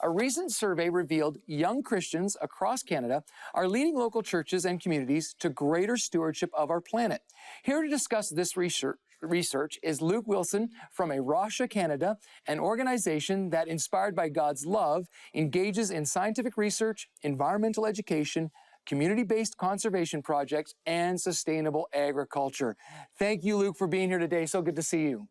A recent survey revealed young Christians across Canada are leading local churches and communities to greater stewardship of our planet. Here to discuss this research is Luke Wilson from A Rocha Canada, an organization that, inspired by God's love, engages in scientific research, environmental education, community-based conservation projects, and sustainable agriculture. Thank you, Luke, for being here today. So good to see you.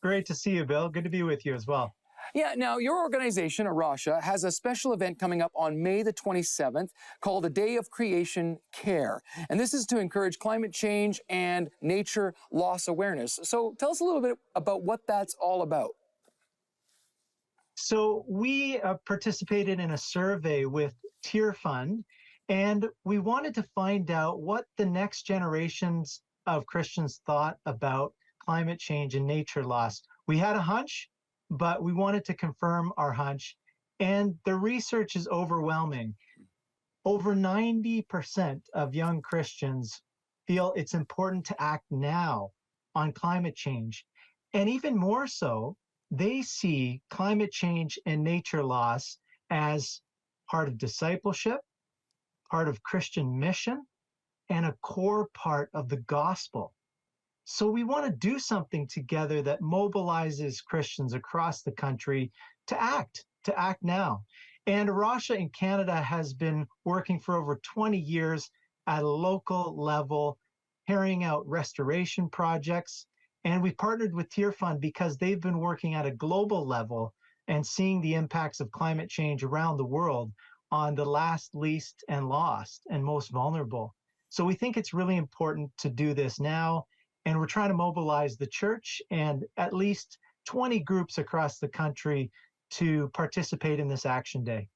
Great to see you, Bill. Good to be with you as well. Yeah, now your organization, A Rocha, has a special event coming up on May the 27th called A Day of Creation Care. And this is to encourage climate change and nature loss awareness. So tell us a little bit about what that's all about. So we participated in a survey with TearFund, and we wanted to find out what the next generations of Christians thought about climate change and nature loss. We had a hunch, but we wanted to confirm our hunch, and the research is overwhelming. Over 90% of young Christians feel it's important to act now on climate change. And even more so, they see climate change and nature loss as part of discipleship, part of Christian mission, and a core part of the gospel. So we want to do something together that mobilizes Christians across the country to act now. And A Rocha in Canada has been working for over 20 years at a local level, carrying out restoration projects. And we partnered with TearFund because they've been working at a global level and seeing the impacts of climate change around the world on the last, least, and lost, and most vulnerable. So we think it's really important to do this now. And we're trying to mobilize the church and at least 20 groups across the country to participate in this action day.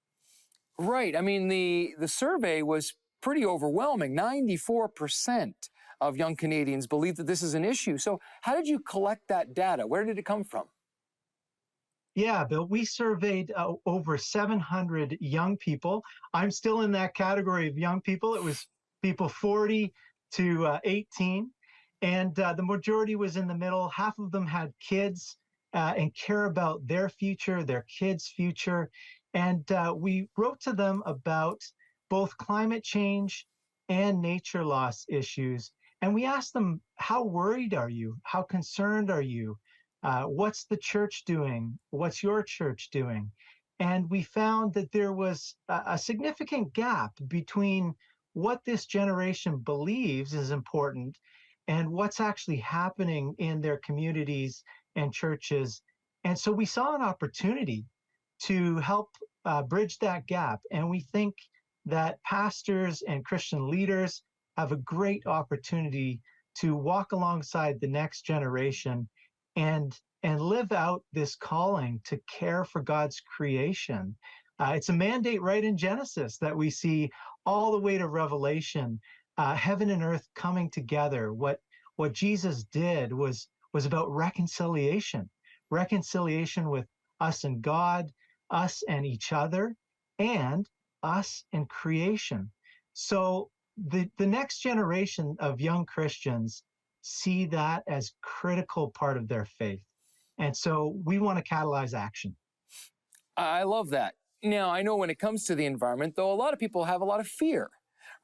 Right. I mean, the survey was pretty overwhelming. 94% of young Canadians believe that this is an issue. So how did you collect that data? Where did it come from? Yeah, Bill, we surveyed over 700 young people. I'm still in that category of young people. It was people 40 to 18. And the majority was in the middle. Half of them had kids and care about their future, their kids' future. And we wrote to them about both climate change and nature loss issues. And we asked them, how worried are you? How concerned are you? What's the church doing? What's your church doing? And we found that there was a significant gap between what this generation believes is important and what's actually happening in their communities and churches. And so we saw an opportunity to help bridge that gap. And we think that pastors and Christian leaders have a great opportunity to walk alongside the next generation and live out this calling to care for God's creation. It's a mandate right in Genesis that we see all the way to Revelation, heaven and earth coming together. What Jesus did was about reconciliation with us and God, us and each other, and us and creation. So the next generation of young Christians see that as critical part of their faith. And so we want to catalyze action. I love that. Now, I know when it comes to the environment, though, a lot of people have a lot of fear,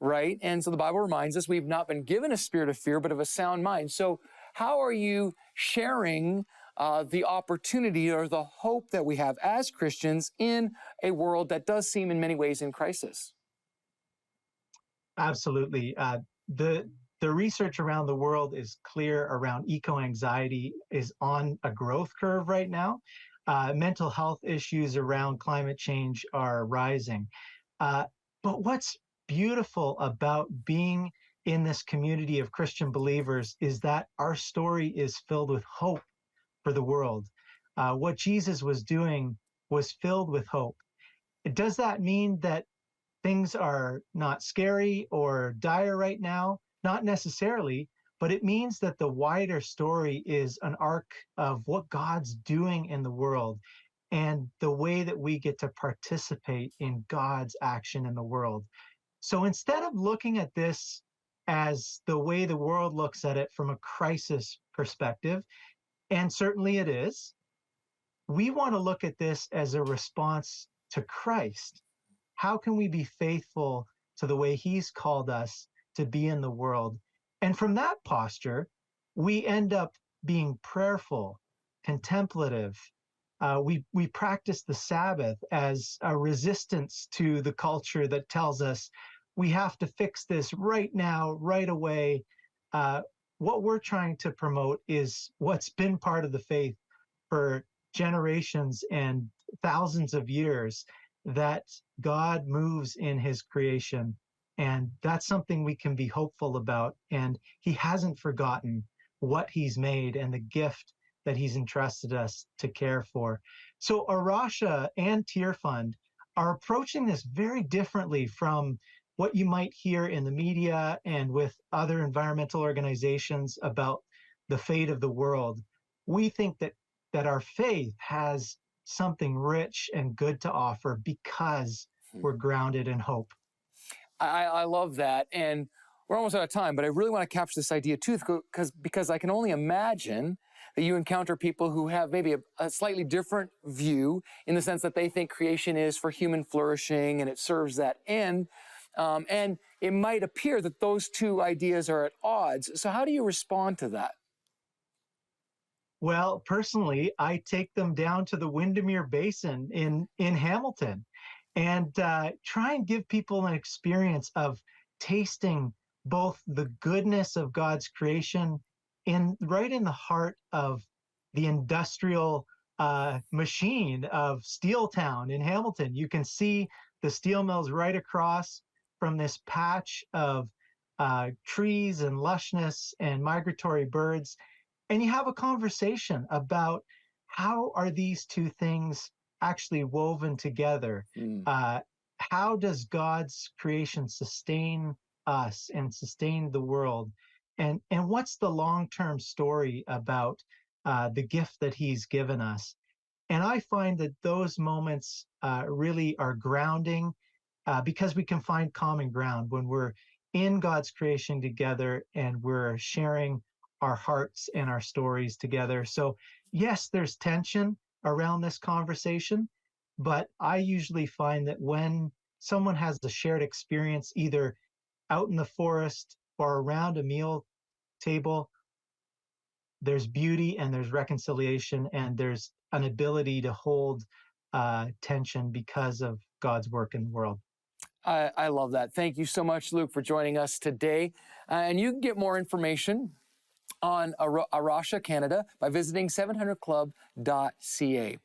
right? And so the Bible reminds us we've not been given a spirit of fear, but of a sound mind. So how are you sharing the opportunity or the hope that we have as Christians in a world that does seem in many ways in crisis? Absolutely. The research around the world is clear around eco-anxiety is on a growth curve right now. Mental health issues around climate change are rising. But what's beautiful about being in this community of Christian believers is that our story is filled with hope for the world. What Jesus was doing was filled with hope. Does that mean that things are not scary or dire right now? Not necessarily, but it means that the wider story is an arc of what God's doing in the world and the way that we get to participate in God's action in the world. So instead of looking at this as the way the world looks at it from a crisis perspective, and certainly it is, we want to look at this as a response to Christ? How can we be faithful to the way he's called us to be in the world? And from that posture, we end up being prayerful, contemplative. We practice the Sabbath as a resistance to the culture that tells us we have to fix this right now, right away. What we're trying to promote is what's been part of the faith for generations and thousands of years, that God moves in his creation. And that's something we can be hopeful about. And he hasn't forgotten what he's made and the gift that he's entrusted us to care for. So A Rocha and TearFund are approaching this very differently from what you might hear in the media and with other environmental organizations about the fate of the world. We think that our faith has something rich and good to offer because we're grounded in hope. I love that. And we're almost out of time, but I really want to capture this idea too, because I can only imagine that you encounter people who have maybe a slightly different view, in the sense that they think creation is for human flourishing and it serves that end. And it might appear that those two ideas are at odds. So how do you respond to that? Well, personally, I take them down to the Windermere Basin in Hamilton and try and give people an experience of tasting both the goodness of God's creation right in the heart of the industrial machine of Steel Town in Hamilton. You can see the steel mills right across from this patch of trees and lushness and migratory birds. And you have a conversation about how are these two things actually woven together? How does God's creation sustain us and sustain the world? And what's the long-term story about the gift that he's given us? And I find that those moments really are grounding, because we can find common ground when we're in God's creation together and we're sharing our hearts and our stories together. So, yes, there's tension around this conversation, but I usually find that when someone has a shared experience, either out in the forest or around a meal table, there's beauty and there's reconciliation and there's an ability to hold tension because of God's work in the world. I love that. Thank you so much, Luke, for joining us today. And you can get more information on A Rocha Canada by visiting 700club.ca.